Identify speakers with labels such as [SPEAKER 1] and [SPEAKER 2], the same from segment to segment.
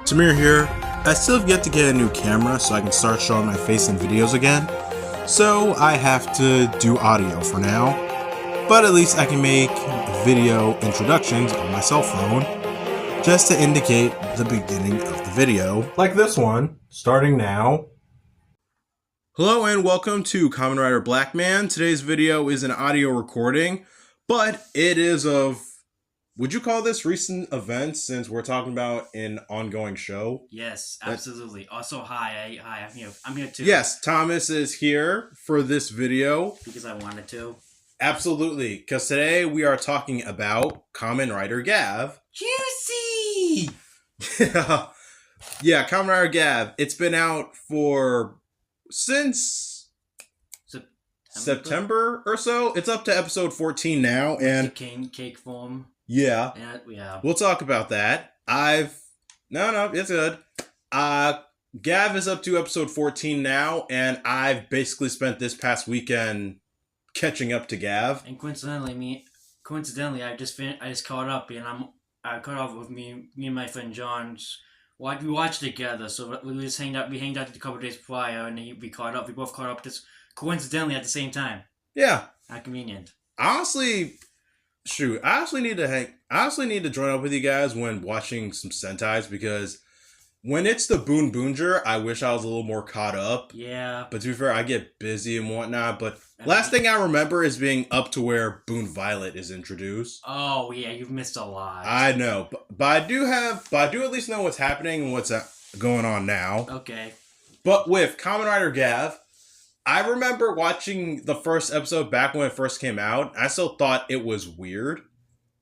[SPEAKER 1] Tamir here. I still have yet to get a new camera so I can start showing my face in videos again, so I have to do audio for now, but at least I can make video introductions on my cell phone just to indicate the beginning of the video, like this one, starting now. Hello and welcome to KamenRider Blackman. Today's video is an audio recording, but it is of, would you call this recent events since we're talking about an ongoing show?
[SPEAKER 2] Yes, absolutely. Also, hi, I'm here too.
[SPEAKER 1] Yes, Thomas is here for this video.
[SPEAKER 2] Because I wanted to.
[SPEAKER 1] Absolutely, because today we are talking about KamenRider Gavv.
[SPEAKER 2] Juicy!
[SPEAKER 1] Yeah, KamenRider Gavv. It's been out since September or so. It's up to episode 14 now, and
[SPEAKER 2] cake form.
[SPEAKER 1] Yeah.
[SPEAKER 2] Yeah.
[SPEAKER 1] We'll talk about that. No, it's good. Gavv is up to episode 14 now, and I've basically spent this past weekend catching up to Gavv.
[SPEAKER 2] And coincidentally, I just caught up, and I caught up with me and my friend John. We watched together, so we just hanged out. We hanged out a couple of days prior, and we caught up. We both caught up just coincidentally at the same time.
[SPEAKER 1] Yeah.
[SPEAKER 2] How convenient.
[SPEAKER 1] Honestly, shoot, I honestly need to join up with you guys when watching some Sentais, because when it's the Boon Boonger, I wish I was a little more caught up.
[SPEAKER 2] Yeah.
[SPEAKER 1] But to be fair, I get busy and whatnot. But last thing I remember is being up to where Boon Violet is introduced.
[SPEAKER 2] Oh yeah, you've missed a lot.
[SPEAKER 1] I know, but I do at least know what's happening and what's going on now.
[SPEAKER 2] Okay.
[SPEAKER 1] But with KamenRider Gavv, I remember watching the first episode back when it first came out. I still thought it was weird.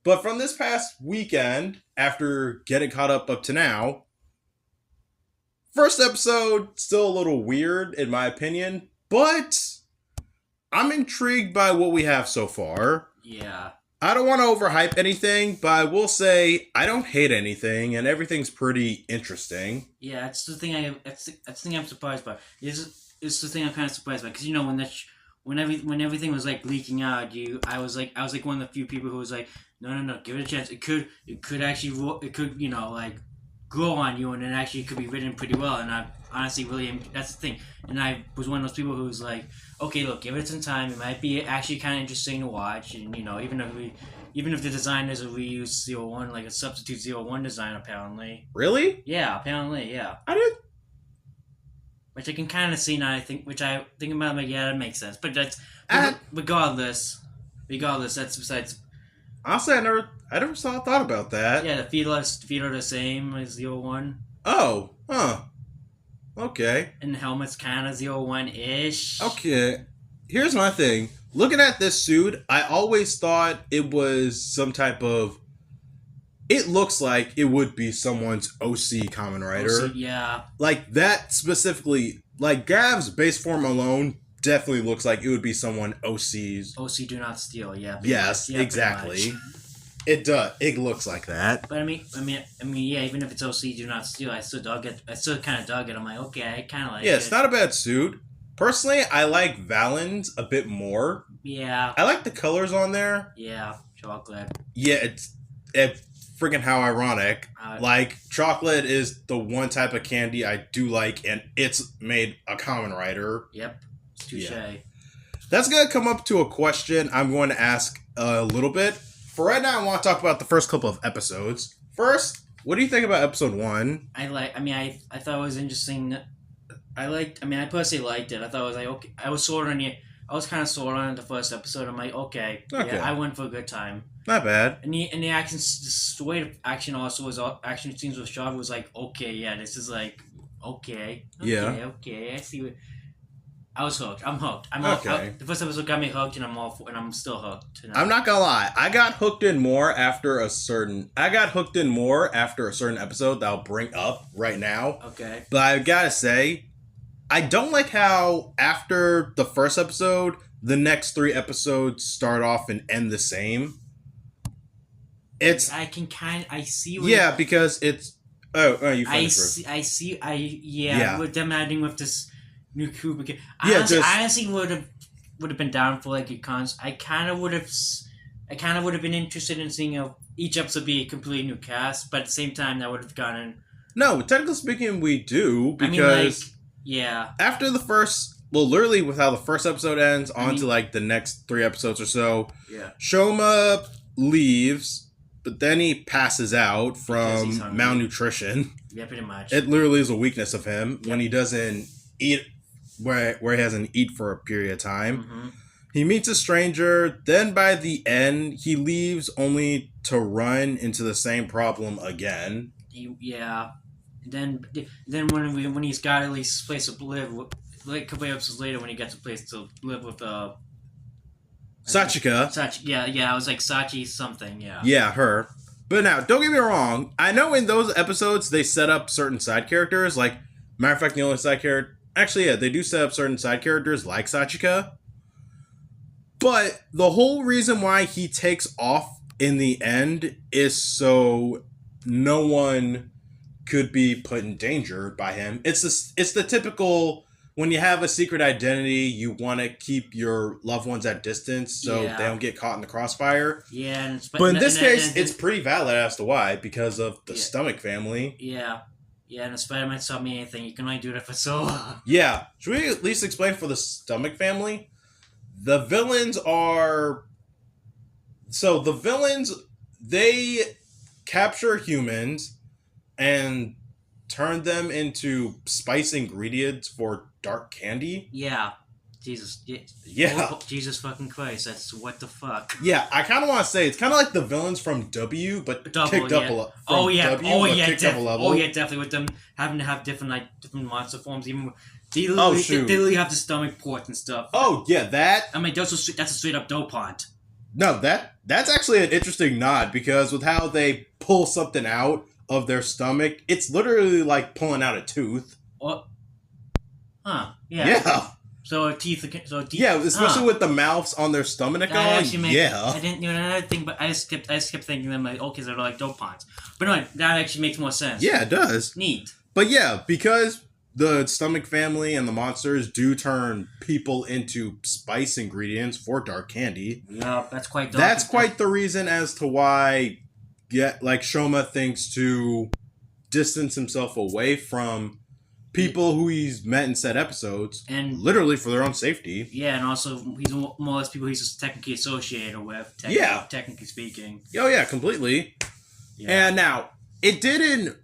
[SPEAKER 1] But from this past weekend, after getting caught up to now, first episode, still a little weird in my opinion, but I'm intrigued by what we have so far.
[SPEAKER 2] Yeah. I
[SPEAKER 1] don't want to overhype anything, but I will say I don't hate anything, and everything's pretty interesting.
[SPEAKER 2] Yeah, that's the thing I'm surprised by. It's the thing I'm kind of surprised by, because when everything was like leaking out, I was like one of the few people who was like, no, give it a chance. It could grow on you, and it actually could be written pretty well. And I honestly really am. That's the thing. And I was one of those people who was like, okay, look, give it some time. It might be actually kind of interesting to watch. And even if the design is a reuse 01, like a substitute 01 design, apparently.
[SPEAKER 1] Really?
[SPEAKER 2] Yeah, apparently, yeah.
[SPEAKER 1] I did.
[SPEAKER 2] Which I can kind of see now. Which I think about, like, yeah, that makes sense. But that's regardless, that's besides.
[SPEAKER 1] Honestly, I never thought about that.
[SPEAKER 2] Yeah, the feet are the same as 01.
[SPEAKER 1] Oh, huh. Okay.
[SPEAKER 2] And the helmet's kind of 01-ish.
[SPEAKER 1] Okay. Here's my thing. Looking at this suit, I always thought it was some type of. It looks like it would be someone's OC KamenRider.
[SPEAKER 2] OC, yeah.
[SPEAKER 1] Like that specifically, like Gav's base form alone definitely looks like it would be someone OC's.
[SPEAKER 2] OC do not steal, yeah.
[SPEAKER 1] Yes,
[SPEAKER 2] yeah,
[SPEAKER 1] exactly. It does. It looks like that.
[SPEAKER 2] But I mean, yeah. Even if it's OC do not steal, I still dug it. I still kind of dug it. I'm like, okay, I kind of like it.
[SPEAKER 1] Yeah, it's not a bad suit. Personally, I like Valen's a bit more.
[SPEAKER 2] Yeah.
[SPEAKER 1] I like the colors on there.
[SPEAKER 2] Yeah, chocolate.
[SPEAKER 1] Yeah, it's freaking how ironic. Like, chocolate is the one type of candy I do like, and it's made a KamenRider.
[SPEAKER 2] Yep. Touche. Yeah.
[SPEAKER 1] That's going to come up to a question I'm going to ask a little bit. For right now, I want to talk about the first couple of episodes. First, what do you think about episode 1?
[SPEAKER 2] I thought it was interesting. I personally liked it. I thought it was like, okay. I was kind of sold on it the first episode. I'm like, okay. Yeah, I went for a good time.
[SPEAKER 1] Not bad.
[SPEAKER 2] And the action, the way the action also was, action scenes was shot was like, okay, yeah, this is like, okay. Okay, I see what. I was hooked. I'm hooked. Okay. The first episode got me hooked, and I'm still hooked.
[SPEAKER 1] I'm not gonna lie. I got hooked in more after a certain episode that I'll bring up right now.
[SPEAKER 2] Okay.
[SPEAKER 1] But I gotta say, I don't like how after the first episode, the next 3 episodes start off and end the same.
[SPEAKER 2] I see.
[SPEAKER 1] Because it's. Oh, you finished first.
[SPEAKER 2] I see. With them adding with this new crew, because I honestly would have been down for like a I kind of would have been interested in seeing each episode be a completely new cast, but at the same time that would have gotten
[SPEAKER 1] No, technically speaking, we do,
[SPEAKER 2] I mean,
[SPEAKER 1] because
[SPEAKER 2] yeah.
[SPEAKER 1] after the first, well, literally with how the first episode ends, on to like the next 3 episodes or so,
[SPEAKER 2] Yeah.
[SPEAKER 1] Shoma leaves, but then he passes out from malnutrition.
[SPEAKER 2] Yeah, pretty much.
[SPEAKER 1] It literally is a weakness of him when he doesn't eat, where he hasn't eat for a period of time.
[SPEAKER 2] Mm-hmm.
[SPEAKER 1] He meets a stranger, then by the end, he leaves only to run into the same problem again.
[SPEAKER 2] Yeah. Then when he's got at least a place to live, like a couple episodes later when he gets a place to live with
[SPEAKER 1] Sachika.
[SPEAKER 2] Yeah, I was like Sachi something, yeah.
[SPEAKER 1] Yeah, her. But now, don't get me wrong, I know in those episodes they set up certain side characters, like, matter of fact, the only side character, actually, yeah, they do set up certain side characters like Sachika. But the whole reason why he takes off in the end is so no one could be put in danger by him. It's the typical, when you have a secret identity, you want to keep your loved ones at distance so they don't get caught in the crossfire.
[SPEAKER 2] Yeah.
[SPEAKER 1] But in this case, it's pretty valid as to why, because of the stomach family.
[SPEAKER 2] Yeah. Yeah, and the Spider-Man taught me anything. You can only do that for so long.
[SPEAKER 1] Yeah. Should we at least explain for the stomach family? The villains are... So, the villains, they capture humans and turn them into spice ingredients for dark candy.
[SPEAKER 2] Yeah. Jesus.
[SPEAKER 1] Yeah.
[SPEAKER 2] Oh, Jesus fucking Christ. That's what the fuck.
[SPEAKER 1] Yeah, I kind of want to say it's kind of like the villains from W, but kicked up a level.
[SPEAKER 2] Oh yeah, definitely with them having to have different monster forms. Even they literally have the stomach ports and stuff.
[SPEAKER 1] Oh yeah, that.
[SPEAKER 2] I mean, that's a straight up dopant.
[SPEAKER 1] No, that's actually an interesting nod, because with how they pull something out of their stomach, it's literally like pulling out a tooth.
[SPEAKER 2] What? Huh? Yeah.
[SPEAKER 1] Yeah.
[SPEAKER 2] So teeth.
[SPEAKER 1] Yeah, especially with the mouths on their stomach.
[SPEAKER 2] I didn't know another thing, but I just kept thinking them like, okay, they're like dopants. But no, that actually makes more sense.
[SPEAKER 1] Yeah, it does.
[SPEAKER 2] Neat.
[SPEAKER 1] But yeah, because the stomach family and the monsters do turn people into spice ingredients for dark candy.
[SPEAKER 2] Yeah, that's quite dark.
[SPEAKER 1] That's quite the reason as to why, Shoma thinks to distance himself away from people who he's met in said episodes, and literally for their own safety.
[SPEAKER 2] Yeah, and also he's more or less people he's just technically associated with. Technically speaking.
[SPEAKER 1] Oh yeah, completely. Yeah. And now it didn't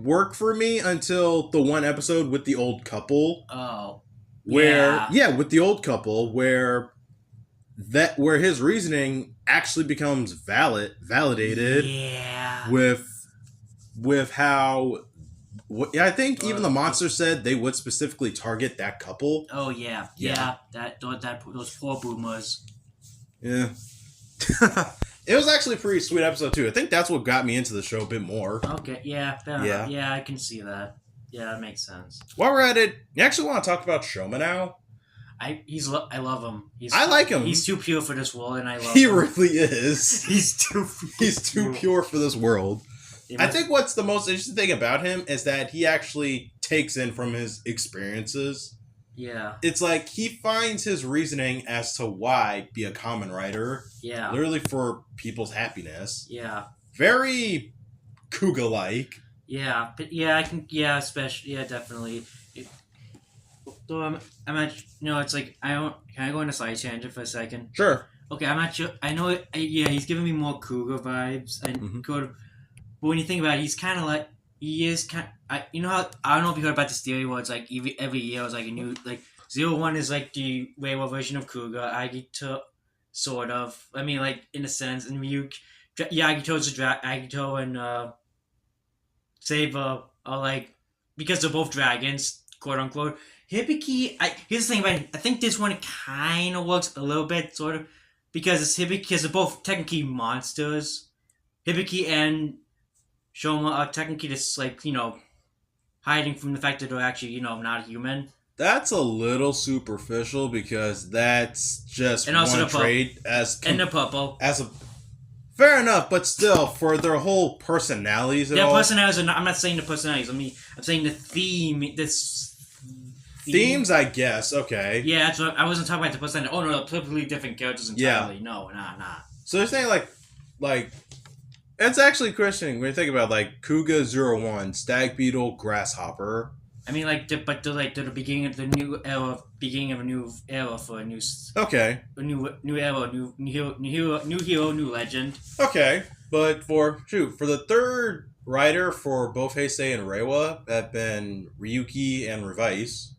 [SPEAKER 1] work for me until the one episode with the old couple.
[SPEAKER 2] Oh.
[SPEAKER 1] With the old couple where his reasoning actually becomes validated.
[SPEAKER 2] Yeah.
[SPEAKER 1] With how, I think even the monster said they would specifically target that couple.
[SPEAKER 2] Oh yeah. Those poor boomers.
[SPEAKER 1] Yeah. It was actually a pretty sweet episode too. I think that's what got me into the show a bit more.
[SPEAKER 2] Okay, yeah, fair enough. Yeah, I can see that. Yeah, that makes sense.
[SPEAKER 1] While we're at it, you actually want to talk about Shoma now?
[SPEAKER 2] I love him.
[SPEAKER 1] I like him.
[SPEAKER 2] He's too pure for this world, and I love him.
[SPEAKER 1] He really is.
[SPEAKER 2] He's too
[SPEAKER 1] pure for this world. I think what's the most interesting thing about him is that he actually takes in from his experiences.
[SPEAKER 2] Yeah.
[SPEAKER 1] It's like he finds his reasoning as to why be a KamenRider.
[SPEAKER 2] Yeah.
[SPEAKER 1] Literally for people's happiness.
[SPEAKER 2] Yeah.
[SPEAKER 1] Very Kuga-like.
[SPEAKER 2] Yeah, but yeah, especially, definitely. So I'm at, it's like, can I go on a side tangent for a second?
[SPEAKER 1] Sure.
[SPEAKER 2] Okay, I'm not sure, I know, he's giving me more Kuga vibes, but when you think about it, he's kind of like, he is kind of, you know how, I don't know if you heard about this theory where it's like, every year it's like a new, like, 01 is like the Reiwa version of Kuga, Agito, sort of, I mean, like, in a sense, and Agito's Agito and, Saber are like, because they're both dragons, quote unquote. Hibiki, here's the thing about it, I think this one kind of works a little bit, sort of, because it's Hibiki, because they're both technically monsters. Hibiki and Shoma are technically just like, hiding from the fact that they're actually, not human.
[SPEAKER 1] That's a little superficial because that's just and one trait
[SPEAKER 2] and the purple.
[SPEAKER 1] Fair enough, but still, for their whole personalities and all...
[SPEAKER 2] personalities are not... I'm not saying the personalities. I'm saying the theme...
[SPEAKER 1] Themes, I guess. Okay.
[SPEAKER 2] Yeah, that's what... I wasn't talking about the personality. Oh, no, they're completely different characters entirely. Yeah. No, nah.
[SPEAKER 1] So they're saying, like... It's actually questioning when you think about like Kuga 01, Stag Beetle, Grasshopper.
[SPEAKER 2] I mean, like, the beginning of the new era, beginning of a new era for
[SPEAKER 1] Okay.
[SPEAKER 2] a new era, new hero, new legend.
[SPEAKER 1] Okay. But for the third rider for both Heisei and Reiwa have been Ryuki and Revice.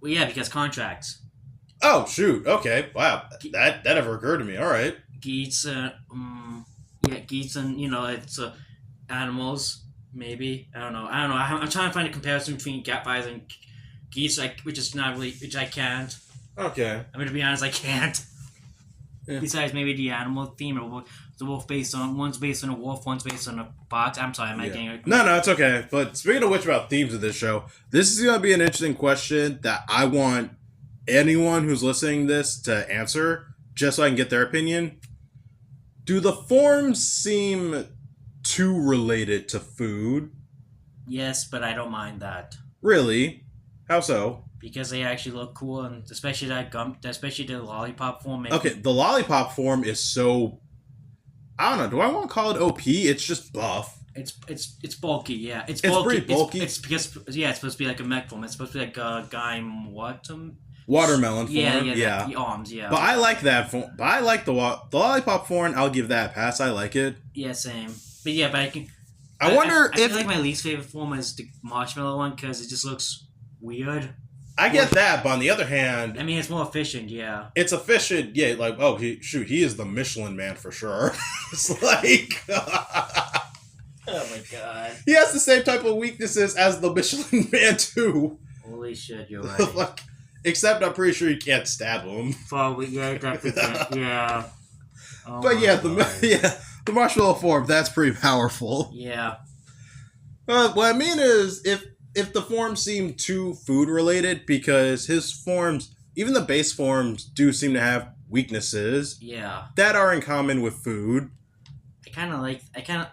[SPEAKER 2] Well, yeah, because contracts.
[SPEAKER 1] Oh shoot! Okay, wow, that never occurred to me. All right.
[SPEAKER 2] Geets, geets, and it's animals. Maybe I don't know. I'm trying to find a comparison between Gavv and geese, like which is not really, which I can't.
[SPEAKER 1] Okay.
[SPEAKER 2] I'm gonna be honest, I can't.
[SPEAKER 1] Yeah.
[SPEAKER 2] Besides, maybe the animal theme, or the wolf one's based on a wolf, one's based on a fox. I'm sorry, I'm not getting it.
[SPEAKER 1] No, it's okay. But speaking of which, about themes of this show, this is gonna be an interesting question that I want anyone who's listening to this to answer, just so I can get their opinion. Do the forms seem too related to food?
[SPEAKER 2] Yes, but I don't mind that.
[SPEAKER 1] Really? How so?
[SPEAKER 2] Because they actually look cool, and especially especially the lollipop form.
[SPEAKER 1] Okay, the lollipop form is so... I don't know. Do I want to call it OP? It's just buff.
[SPEAKER 2] It's bulky, yeah. It's
[SPEAKER 1] pretty bulky.
[SPEAKER 2] It's because it's supposed to be like a mech form. It's supposed to be like a
[SPEAKER 1] Watermelon form.
[SPEAKER 2] Yeah. The arms, yeah.
[SPEAKER 1] But I like that form. But I like the lollipop form. I'll give that a pass. I like it.
[SPEAKER 2] Yeah, same. But yeah, but
[SPEAKER 1] I wonder
[SPEAKER 2] I
[SPEAKER 1] if...
[SPEAKER 2] feel like my least favorite form is the marshmallow one because it just looks weird.
[SPEAKER 1] I get that, but on the other hand...
[SPEAKER 2] I mean, it's more efficient, yeah.
[SPEAKER 1] It's efficient, yeah, like, oh, he is the Michelin Man for sure. It's like...
[SPEAKER 2] oh my god.
[SPEAKER 1] He has the same type of weaknesses as the Michelin Man, too.
[SPEAKER 2] Holy shit, you're right.
[SPEAKER 1] Like, except I'm pretty sure you can't stab him.
[SPEAKER 2] Probably, yeah, definitely, yeah. Oh
[SPEAKER 1] but yeah, the marshmallow form, that's pretty powerful.
[SPEAKER 2] Yeah.
[SPEAKER 1] What I mean is, if the forms seem too food related, because his forms, even the base forms, do seem to have weaknesses.
[SPEAKER 2] Yeah.
[SPEAKER 1] That are in common with food.
[SPEAKER 2] I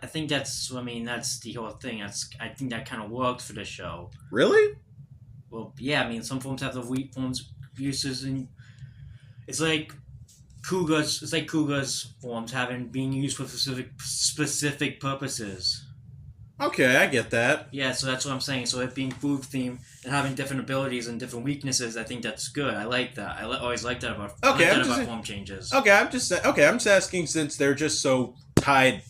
[SPEAKER 2] think that's the whole thing. I think that kind of works for the show.
[SPEAKER 1] Really?
[SPEAKER 2] Well, yeah, I mean, some forms have the weak forms uses, and it's like Kuga's forms being used for specific purposes.
[SPEAKER 1] Okay, I get that.
[SPEAKER 2] Yeah, so that's what I'm saying. So it being food themed and having different abilities and different weaknesses, I think that's good. I like that. Always like that about form changes.
[SPEAKER 1] Okay, I'm just asking, since they're just so tied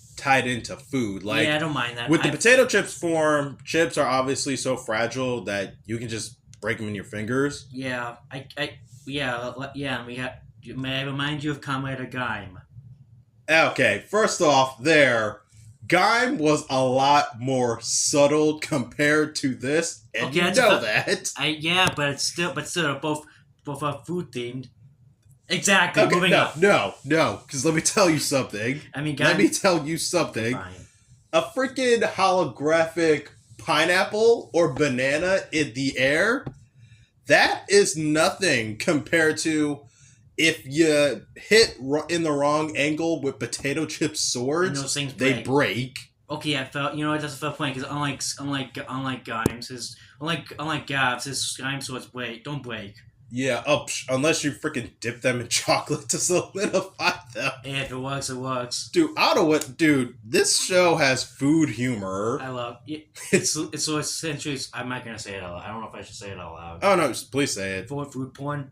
[SPEAKER 1] into food. Like,
[SPEAKER 2] yeah, I don't mind that.
[SPEAKER 1] With the potato chips form, chips are obviously so fragile that you can just break them in your fingers.
[SPEAKER 2] Yeah, and we have. May I remind you of KamenRider Blackman?
[SPEAKER 1] Okay, first off, Gavv was a lot more subtle compared to this, and you know that.
[SPEAKER 2] But still, both are food themed. Exactly.
[SPEAKER 1] Okay,
[SPEAKER 2] moving on.
[SPEAKER 1] No, because let me tell you something.
[SPEAKER 2] I mean,
[SPEAKER 1] let me tell you something.
[SPEAKER 2] Fine.
[SPEAKER 1] A freaking holographic pineapple or banana in the air, that is nothing compared to if you hit in the wrong angle with potato chip swords,
[SPEAKER 2] those things
[SPEAKER 1] they break.
[SPEAKER 2] Okay, I felt that's a fair point because unlike Gavv's, his Gaim swords don't break.
[SPEAKER 1] Yeah, unless you freaking dip them in chocolate to solidify them.
[SPEAKER 2] Yeah, if it works, it works.
[SPEAKER 1] Dude, this show has food humor.
[SPEAKER 2] I love it. It's essentially. I'm not gonna say it out loud. I don't know if I should say it out loud.
[SPEAKER 1] Oh no, please say it.
[SPEAKER 2] Food porn.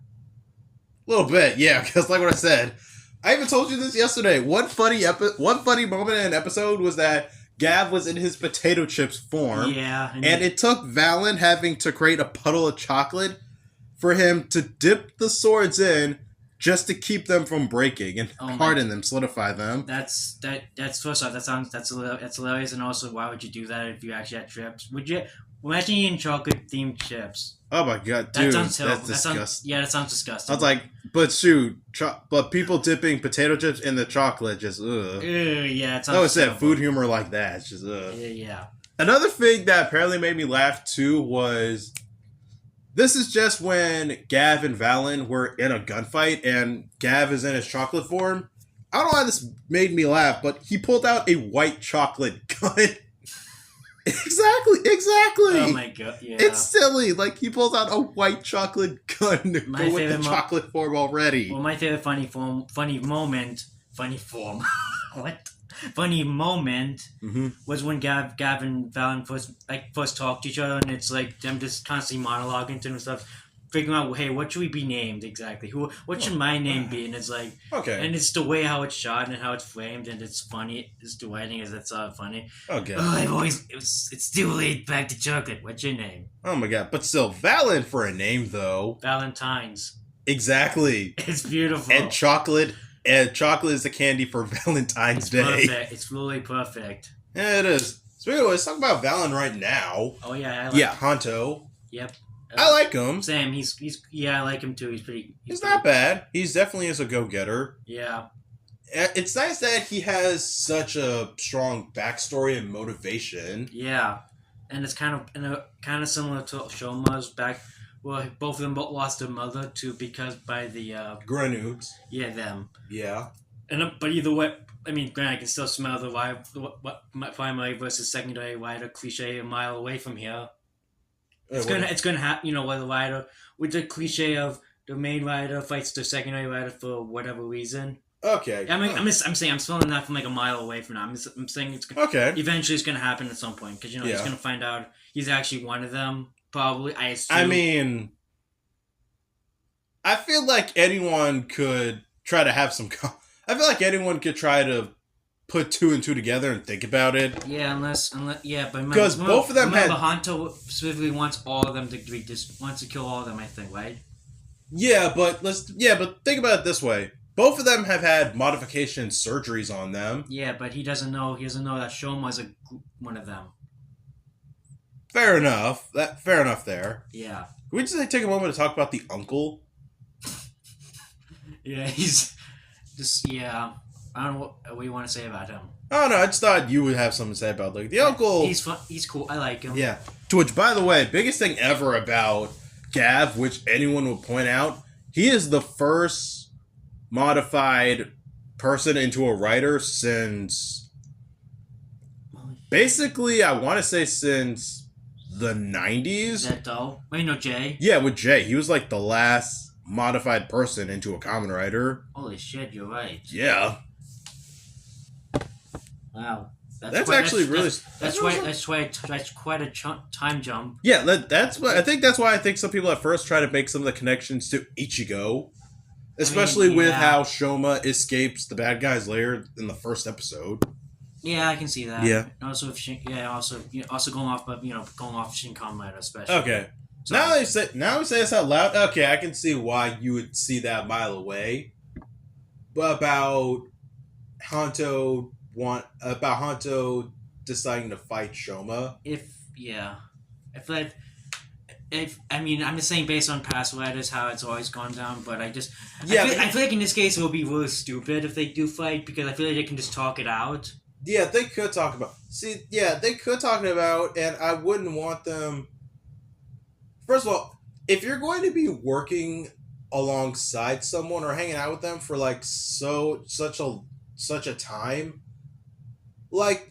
[SPEAKER 1] A little bit, yeah, because like what I said, I even told you this yesterday. One funny moment in an episode was that Gavv was in his potato chips form.
[SPEAKER 2] Yeah.
[SPEAKER 1] And it took Valen having to create a puddle of chocolate for him to dip the swords in just to keep them from breaking and harden them, solidify them.
[SPEAKER 2] That's first off, that's hilarious, and also, why would you do that if you actually had chips? Would you imagine eating chocolate themed chips?
[SPEAKER 1] Oh my god, dude,
[SPEAKER 2] that's
[SPEAKER 1] disgusting.
[SPEAKER 2] That sounds disgusting.
[SPEAKER 1] I was like, but shoot, but people dipping potato chips in the chocolate, just ugh.
[SPEAKER 2] Yeah, it sounds.
[SPEAKER 1] That was it. Food humor like that, it's just ugh.
[SPEAKER 2] Yeah.
[SPEAKER 1] Another thing that apparently made me laugh too was, this is just when Gavv and Valen were in a gunfight and Gavv is in his chocolate form. I don't know why this made me laugh, but he pulled out a white chocolate gun. Exactly.
[SPEAKER 2] Oh my god, yeah.
[SPEAKER 1] It's silly. Like, he pulls out a white chocolate gun to go with the chocolate form already.
[SPEAKER 2] Well, my favorite funny form. What? funny moment
[SPEAKER 1] Mm-hmm.
[SPEAKER 2] was when Gavv and Valen first talked to each other, and it's like them just constantly monologuing to them and stuff, figuring out, hey, what should we be named exactly? What should my name be? And it's like,
[SPEAKER 1] Okay.
[SPEAKER 2] and it's the way how it's shot and how it's framed, and it's funny. It's the writing is that's funny.
[SPEAKER 1] Okay.
[SPEAKER 2] It's too late. Back to chocolate. What's your name?
[SPEAKER 1] Oh my god. But still, Valen for a name though.
[SPEAKER 2] Valentine's.
[SPEAKER 1] Exactly.
[SPEAKER 2] It's beautiful.
[SPEAKER 1] And chocolate. And chocolate is the candy for Valentine's Day.
[SPEAKER 2] Perfect. It's really perfect.
[SPEAKER 1] Yeah, it is. Speaking of, let's talk about Valen right now.
[SPEAKER 2] Oh yeah.
[SPEAKER 1] Hanto.
[SPEAKER 2] Yep.
[SPEAKER 1] I like him.
[SPEAKER 2] Sam, he's I like him too. He's
[SPEAKER 1] Not bad. He's definitely is a go-getter.
[SPEAKER 2] Yeah.
[SPEAKER 1] It's nice that he has such a strong backstory and motivation.
[SPEAKER 2] Yeah, and it's kind of similar to Shoma's back. Well, both of them lost their mother by the
[SPEAKER 1] Granudes.
[SPEAKER 2] Yeah, them.
[SPEAKER 1] Yeah.
[SPEAKER 2] But either way, I mean, granted, I can still smell the primary versus secondary rider cliche a mile away from here. It's gonna happen, where the rider with the cliche of the main rider fights the secondary rider for whatever reason.
[SPEAKER 1] Okay.
[SPEAKER 2] I'm saying I'm smelling that from like a mile away from now. I'm saying eventually it's gonna happen at some point because he's gonna find out he's actually one of them. Probably, I assume.
[SPEAKER 1] I mean, I feel like anyone could try to have some. I feel like anyone could try to put two and two together and think about it.
[SPEAKER 2] Yeah, unless but
[SPEAKER 1] because both of them
[SPEAKER 2] Hanto specifically wants all of them to be wants to kill all of them. I think, right?
[SPEAKER 1] Yeah, but think about it this way. Both of them have had modification surgeries on them.
[SPEAKER 2] Yeah, but he doesn't know. He doesn't know that Shoma's one of them.
[SPEAKER 1] Fair enough. Fair enough there.
[SPEAKER 2] Yeah.
[SPEAKER 1] Can we just take a moment to talk about the uncle?
[SPEAKER 2] Yeah, he's just I don't know what you want to say about him.
[SPEAKER 1] Oh no, I just thought you would have something to say about the uncle.
[SPEAKER 2] He's fun. He's cool. I like him.
[SPEAKER 1] Yeah. To which, by the way, biggest thing ever about Gavv, which anyone will point out, he is the first modified person into a writer since basically, I want to say since the 90s.
[SPEAKER 2] Is that though? Wait, no, Jay?
[SPEAKER 1] Yeah, with Jay. He was like the last modified person into a KamenRider.
[SPEAKER 2] Holy shit, you're right.
[SPEAKER 1] Yeah.
[SPEAKER 2] Wow.
[SPEAKER 1] That's
[SPEAKER 2] quite a time jump.
[SPEAKER 1] Yeah, that's what I think. That's why I think some people at first try to make some of the connections to Ichigo, especially with how Shoma escapes the bad guy's lair in the first episode.
[SPEAKER 2] Yeah, I can see that.
[SPEAKER 1] Yeah.
[SPEAKER 2] And also, also going off Shin Kamen Rider, especially.
[SPEAKER 1] Okay.
[SPEAKER 2] So,
[SPEAKER 1] Now we say this out loud. Okay, I can see why you would see that a mile away. But about Hanto deciding to fight Shoma.
[SPEAKER 2] I feel like I'm just saying based on past writers how it's always gone down, but I feel like in this case it would be really stupid if they do fight because I feel like they can just talk it out.
[SPEAKER 1] Yeah, they could talk about. And I wouldn't want them. First of all, if you're going to be working alongside someone or hanging out with them for like such a time, like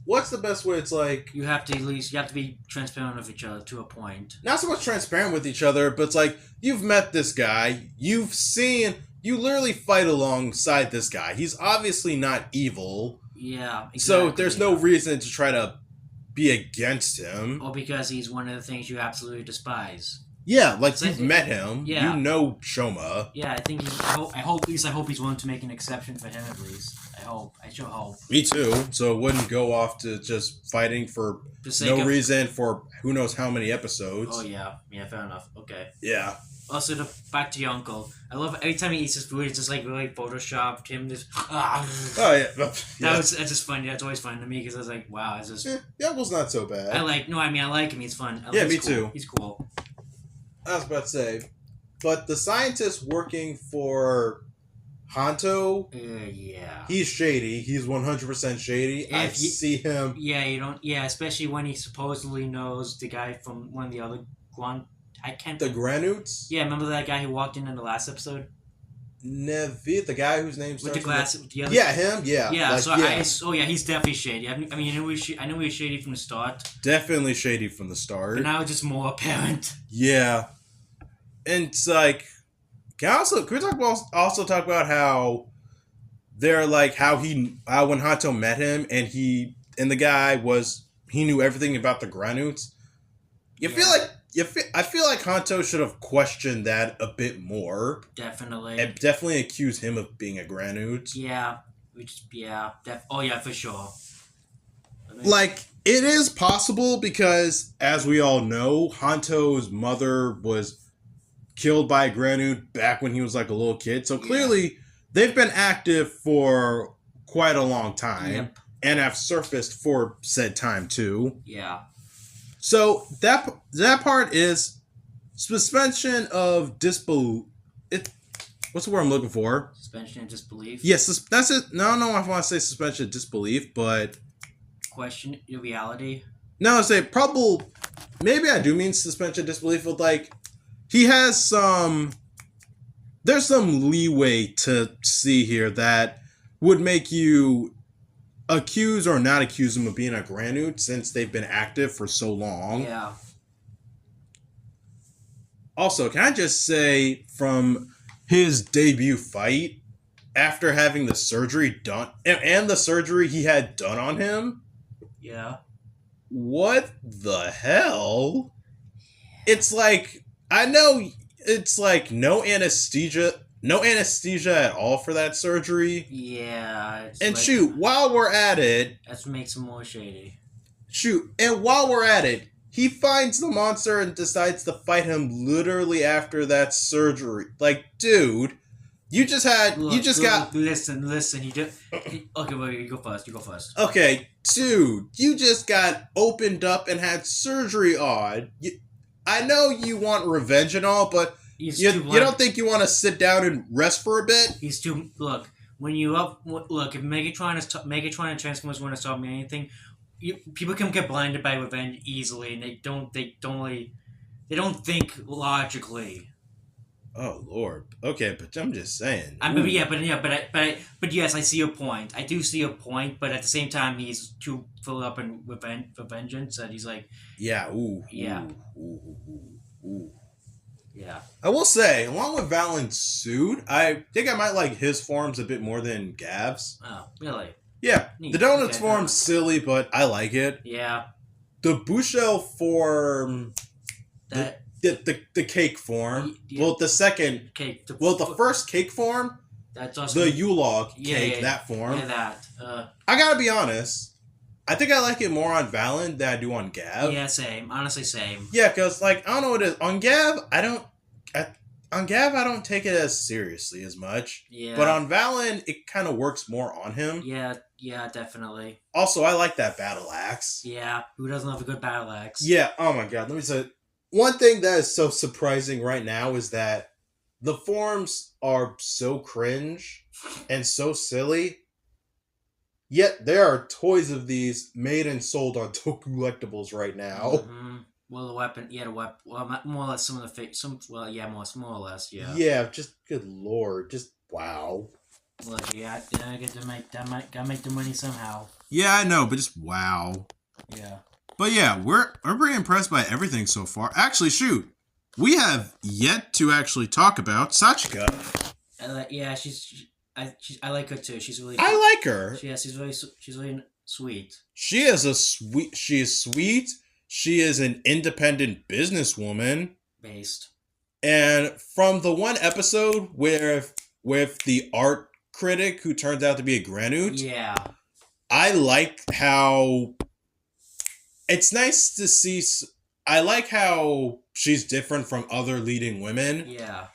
[SPEAKER 1] what's the best way? It's like
[SPEAKER 2] you have to be transparent with each other to a point.
[SPEAKER 1] Not so much transparent with each other, but it's like you've met this guy, you literally fight alongside this guy. He's obviously not evil.
[SPEAKER 2] Yeah, exactly.
[SPEAKER 1] So there's no reason to try to be against him.
[SPEAKER 2] Or because he's one of the things you absolutely despise.
[SPEAKER 1] Yeah, like you've met him.
[SPEAKER 2] Yeah.
[SPEAKER 1] You know Shoma.
[SPEAKER 2] Yeah, I think I hope he's willing to make an exception for him at least. I sure hope.
[SPEAKER 1] Me too. So it wouldn't go off to just fighting for no reason for who knows how many episodes.
[SPEAKER 2] Oh yeah. Yeah, fair enough. Okay.
[SPEAKER 1] Yeah.
[SPEAKER 2] Also, back to your uncle. I love every time he eats his food. It's just like really photoshopped him. Just
[SPEAKER 1] Oh yeah.
[SPEAKER 2] That's just funny. That's always fun to me because I was like, wow, it's just.
[SPEAKER 1] The uncle's not so bad.
[SPEAKER 2] I like him. He's fun.
[SPEAKER 1] Me too.
[SPEAKER 2] He's cool.
[SPEAKER 1] I was about to say, but the scientist working for Hanto, he's shady. He's 100% shady. I see him.
[SPEAKER 2] Yeah, you don't. Yeah, especially when he supposedly knows the guy from one of the other the
[SPEAKER 1] Granudes?
[SPEAKER 2] Yeah, remember that guy who walked in the last episode?
[SPEAKER 1] Nevi, the guy whose name starts
[SPEAKER 2] with the glass.
[SPEAKER 1] Yeah, him. Yeah.
[SPEAKER 2] Yeah. He's definitely shady. I mean, I knew he was shady from the start.
[SPEAKER 1] Definitely shady from the start.
[SPEAKER 2] But now it's just more apparent.
[SPEAKER 1] Yeah. And it's like, can we talk about how they're like how when Hanto met him and the guy he knew everything about the Granuts. I feel like Hanto should have questioned that a bit more.
[SPEAKER 2] Definitely.
[SPEAKER 1] And definitely accused him of being a Granute.
[SPEAKER 2] Yeah. Oh yeah, for sure.
[SPEAKER 1] Like, it is possible because, as we all know, Hanto's mother was killed by a Granute back when he was like a little kid. So clearly, they've been active for quite a long time and have surfaced for said time too.
[SPEAKER 2] Yeah.
[SPEAKER 1] So that part is suspension of disbelief. What's the word I'm looking for?
[SPEAKER 2] Suspension of disbelief.
[SPEAKER 1] Yes, that's it. No, I want to say suspension of disbelief, but
[SPEAKER 2] question your reality.
[SPEAKER 1] No, I say probably. Maybe I do mean suspension of disbelief, but like he has some. There's some leeway to see here that would make you accuse or not accuse him of being a Granute since they've been active for so long.
[SPEAKER 2] Yeah.
[SPEAKER 1] Also, can I just say from his debut fight, after having the surgery done, and the surgery he had done on him?
[SPEAKER 2] Yeah.
[SPEAKER 1] What the hell? It's like, I know it's like no anesthesia at all for that surgery.
[SPEAKER 2] Yeah.
[SPEAKER 1] And like, shoot, while we're at it...
[SPEAKER 2] That makes him more shady.
[SPEAKER 1] Shoot, and while we're at it, he finds the monster and decides to fight him literally after that surgery. Like, dude, you just got...
[SPEAKER 2] Listen, okay, well, you go first.
[SPEAKER 1] Okay, dude, you just got opened up and had surgery on. I know you want revenge and all, but you don't think you want to sit down and rest for a bit?
[SPEAKER 2] If Megatron and Transformers want to stop me anything, people can get blinded by revenge easily, and they don't think logically.
[SPEAKER 1] Oh Lord. Okay, but I'm just saying.
[SPEAKER 2] But yes, I see your point. I do see your point, but at the same time, he's too filled up in vengeance that he's like.
[SPEAKER 1] Yeah. Ooh.
[SPEAKER 2] Yeah.
[SPEAKER 1] Ooh.
[SPEAKER 2] Yeah.
[SPEAKER 1] I will say, along with Valen's suit, I think I might like his forms a bit more than Gavv's.
[SPEAKER 2] Oh, really?
[SPEAKER 1] Yeah. Neat. The Donuts form's silly, but I like it.
[SPEAKER 2] Yeah.
[SPEAKER 1] The Bushel form. The cake form. Well, the second cake. The first cake form.
[SPEAKER 2] That's awesome.
[SPEAKER 1] The Yulog cake. That form.
[SPEAKER 2] Yeah, that.
[SPEAKER 1] I gotta be honest. I think I like it more on Valen than I do on Gavv.
[SPEAKER 2] Yeah, same. Honestly, same.
[SPEAKER 1] Yeah, because like I don't know what it is on Gavv. I don't take it as seriously as much.
[SPEAKER 2] Yeah.
[SPEAKER 1] But on Valen, it kind of works more on him.
[SPEAKER 2] Yeah, definitely.
[SPEAKER 1] Also, I like that battle axe.
[SPEAKER 2] Yeah. Who doesn't love a good battle axe?
[SPEAKER 1] Yeah. Oh my god. Let me say. One thing that is so surprising right now is that the forms are so cringe and so silly, yet there are toys of these made and sold on Toku Collectibles right now.
[SPEAKER 2] Mm-hmm. Well, the weapon, well, more or less some of the fake, more or less, yeah.
[SPEAKER 1] Yeah, just good lord, just wow.
[SPEAKER 2] Look, yeah, I get to gotta make the money somehow.
[SPEAKER 1] Yeah, I know, but just wow.
[SPEAKER 2] Yeah.
[SPEAKER 1] But yeah, we're pretty impressed by everything so far. Actually, shoot, we have yet to actually talk about Sachika.
[SPEAKER 2] I like her too. She's really.
[SPEAKER 1] I like her.
[SPEAKER 2] She's really sweet.
[SPEAKER 1] She is sweet. She is an independent businesswoman.
[SPEAKER 2] Based.
[SPEAKER 1] And from the one episode with the art critic who turns out to be a Granute.
[SPEAKER 2] Yeah.
[SPEAKER 1] I like how. It's nice to see. I like how she's different from other leading women.
[SPEAKER 2] Yeah.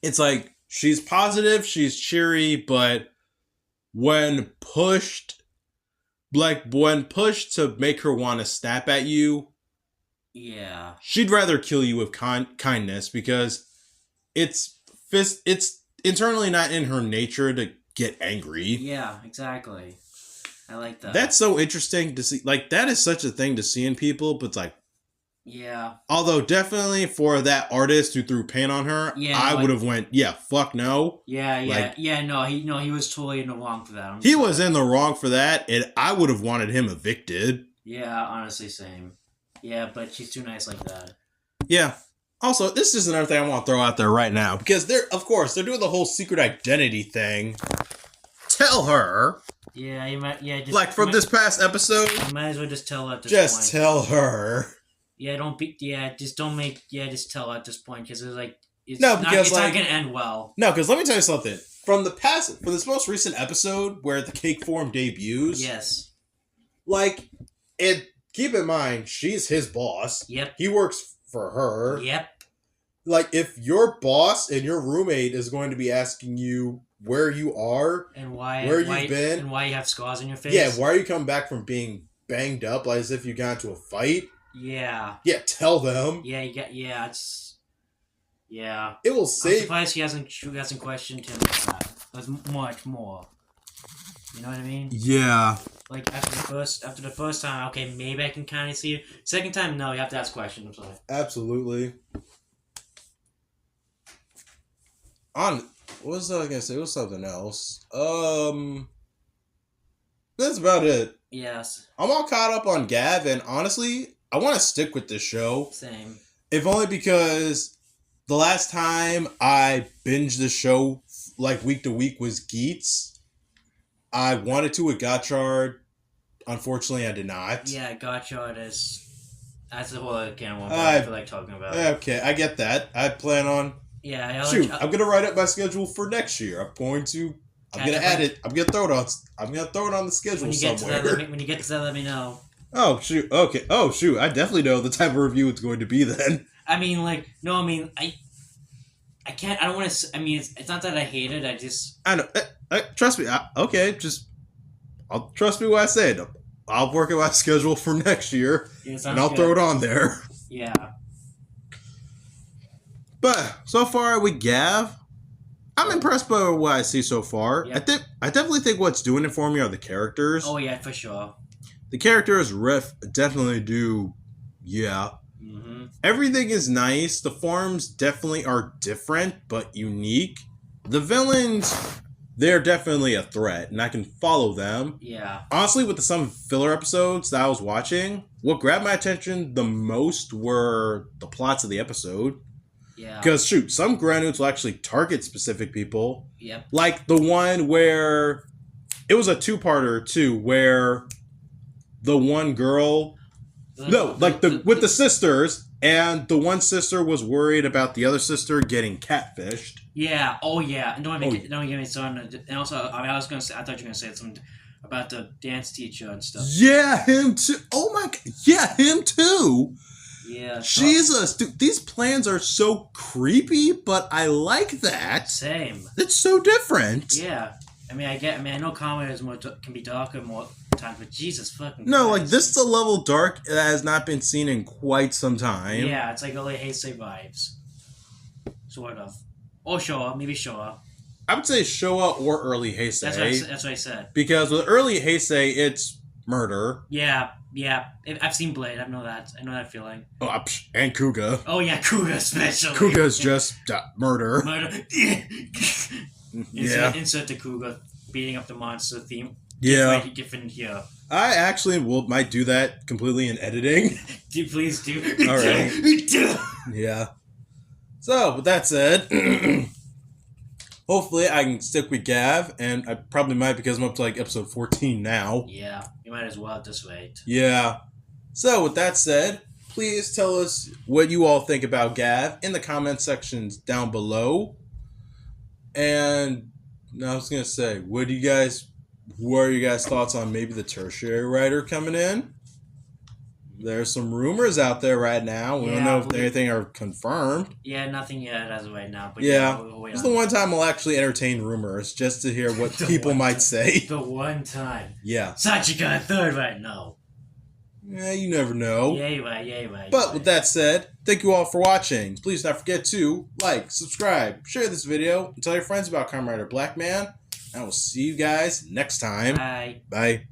[SPEAKER 1] It's like she's positive, she's cheery, but when pushed to make her want to snap at you,
[SPEAKER 2] yeah,
[SPEAKER 1] she'd rather kill you with kindness because it's internally not in her nature to get angry.
[SPEAKER 2] Yeah, exactly. I like that.
[SPEAKER 1] That's so interesting to see. Like, that is such a thing to see in people, but it's like,
[SPEAKER 2] yeah.
[SPEAKER 1] Although definitely for that artist who threw paint on her, I would have went, yeah, fuck no.
[SPEAKER 2] Yeah. He was totally in the wrong for that.
[SPEAKER 1] He was in the wrong for that, and I would have wanted him evicted.
[SPEAKER 2] Yeah, honestly, same. Yeah, but she's too nice like that.
[SPEAKER 1] Yeah. Also, this is another thing I want to throw out there right now because they're doing the whole secret identity thing. tell her.
[SPEAKER 2] Yeah, you might. Yeah, just
[SPEAKER 1] Like from this past episode.
[SPEAKER 2] You might as well just tell her at this
[SPEAKER 1] just
[SPEAKER 2] point.
[SPEAKER 1] tell her.
[SPEAKER 2] Yeah, don't be. Yeah, just don't make. Yeah, just tell her at this point because it's like it's
[SPEAKER 1] No,
[SPEAKER 2] not,
[SPEAKER 1] because
[SPEAKER 2] it's
[SPEAKER 1] like
[SPEAKER 2] not gonna end well.
[SPEAKER 1] no, because let me tell you something. From this most recent episode where the cake form debuts.
[SPEAKER 2] Yes.
[SPEAKER 1] Like, and keep in mind, she's his boss.
[SPEAKER 2] Yep.
[SPEAKER 1] He works for her.
[SPEAKER 2] Yep.
[SPEAKER 1] Like, if your boss and your roommate is going to be asking you where you are
[SPEAKER 2] and why,
[SPEAKER 1] where you've been,
[SPEAKER 2] and why you have scars on your face.
[SPEAKER 1] Yeah, why are you coming back from being banged up like as if you got into a fight?
[SPEAKER 2] Yeah.
[SPEAKER 1] Yeah, tell them.
[SPEAKER 2] Yeah, you got. Yeah, it's. Yeah.
[SPEAKER 1] It will save.
[SPEAKER 2] I'm surprised she hasn't questioned him like that. There's much more. You know what I mean?
[SPEAKER 1] Yeah.
[SPEAKER 2] Like after the first time, okay, maybe I can kind of see it. Second time, no, you have to ask questions. I'm sorry.
[SPEAKER 1] Absolutely. What was I gonna say? It was something else. That's about it.
[SPEAKER 2] Yes.
[SPEAKER 1] I'm all caught up on Gavv, and honestly, I want to stick with this show.
[SPEAKER 2] Same.
[SPEAKER 1] If only because the last time I binged the show like week to week was Geets. I wanted to with Gotchard. Unfortunately, I did not.
[SPEAKER 2] Yeah, Gotchard is. That's the whole other can of worms I feel like talking about.
[SPEAKER 1] Okay, I get that. I plan on.
[SPEAKER 2] Yeah,
[SPEAKER 1] I'm gonna write up my schedule for next year. I'm gonna add it. I'm gonna throw it on the schedule somewhere.
[SPEAKER 2] When you get to that, let me know.
[SPEAKER 1] Oh shoot! Okay. Oh shoot! I definitely know the type of review it's going to be then.
[SPEAKER 2] I mean, like, no, I mean, I can't. I don't want to. I mean, it's not that I hate it. I
[SPEAKER 1] know. Trust me. I'll trust me when I say it. I'll work out my schedule for next year, and I'll throw it on there.
[SPEAKER 2] Yeah.
[SPEAKER 1] But so far with Gavv, I'm impressed by what I see so far.
[SPEAKER 2] Yep.
[SPEAKER 1] I definitely think what's doing it for me are the characters.
[SPEAKER 2] Oh yeah, for sure.
[SPEAKER 1] The characters riff definitely do. Yeah.
[SPEAKER 2] Mm-hmm.
[SPEAKER 1] Everything is nice. The forms definitely are different but unique. The villains, they're definitely a threat, and I can follow them.
[SPEAKER 2] Yeah.
[SPEAKER 1] Honestly, with some filler episodes that I was watching, what grabbed my attention the most were the plots of the episode.
[SPEAKER 2] Yeah.
[SPEAKER 1] Because, shoot, some Granules will actually target specific people.
[SPEAKER 2] Yep.
[SPEAKER 1] Like the one where... It was a two-parter, too, where the one girl... with the sisters, and the one sister was worried about the other sister getting catfished.
[SPEAKER 2] Yeah. Oh yeah. Don't get me started. And also, I thought you were gonna say something about the dance teacher and stuff.
[SPEAKER 1] Yeah, him too. Oh my god. Yeah, him too.
[SPEAKER 2] Yeah.
[SPEAKER 1] Jesus, dude, these plans are so creepy, but I like that.
[SPEAKER 2] Same.
[SPEAKER 1] It's so different.
[SPEAKER 2] Yeah. I mean, I know Kamen is can be darker more times, but Jesus fucking
[SPEAKER 1] No,
[SPEAKER 2] Christ.
[SPEAKER 1] like, this is a level dark that has not been seen in quite some time.
[SPEAKER 2] Yeah, it's like early Heisei vibes. Sort of. Or Showa, maybe Showa.
[SPEAKER 1] I would say Showa or early Heisei.
[SPEAKER 2] That's what I said.
[SPEAKER 1] Because with early Heisei, it's murder.
[SPEAKER 2] Yeah. I've seen Blade. I know that. I know that feeling.
[SPEAKER 1] Oh, and Kuga.
[SPEAKER 2] Oh yeah, Kuga especially.
[SPEAKER 1] Kuga's just murder.
[SPEAKER 2] Yeah. Insert the Kuga beating up the monster theme.
[SPEAKER 1] Yeah.
[SPEAKER 2] Different here.
[SPEAKER 1] I actually might do that completely in editing.
[SPEAKER 2] Please do.
[SPEAKER 1] All right. Yeah. So, with that said, hopefully I can stick with Gavv, and I probably might because I'm up to like episode 14 now.
[SPEAKER 2] Yeah, you might as well at this rate.
[SPEAKER 1] Yeah. So, with that said, please tell us what you all think about Gavv in the comment sections down below. And I was going to say, what are your guys' thoughts on maybe the tertiary writer coming in? There's some rumors out there right now. We don't know if anything are confirmed.
[SPEAKER 2] Yeah, nothing yet as of right now. But
[SPEAKER 1] we'll it's the one time I'll actually entertain rumors just to hear what people might say.
[SPEAKER 2] The one time.
[SPEAKER 1] Yeah.
[SPEAKER 2] Sachika third right now.
[SPEAKER 1] Yeah, you never know.
[SPEAKER 2] Yeah, right.
[SPEAKER 1] But with that said, thank you all for watching. Please don't forget to like, subscribe, share this video, and tell your friends about KamenRider Blackman. And I will see you guys next time.
[SPEAKER 2] Bye.
[SPEAKER 1] Bye.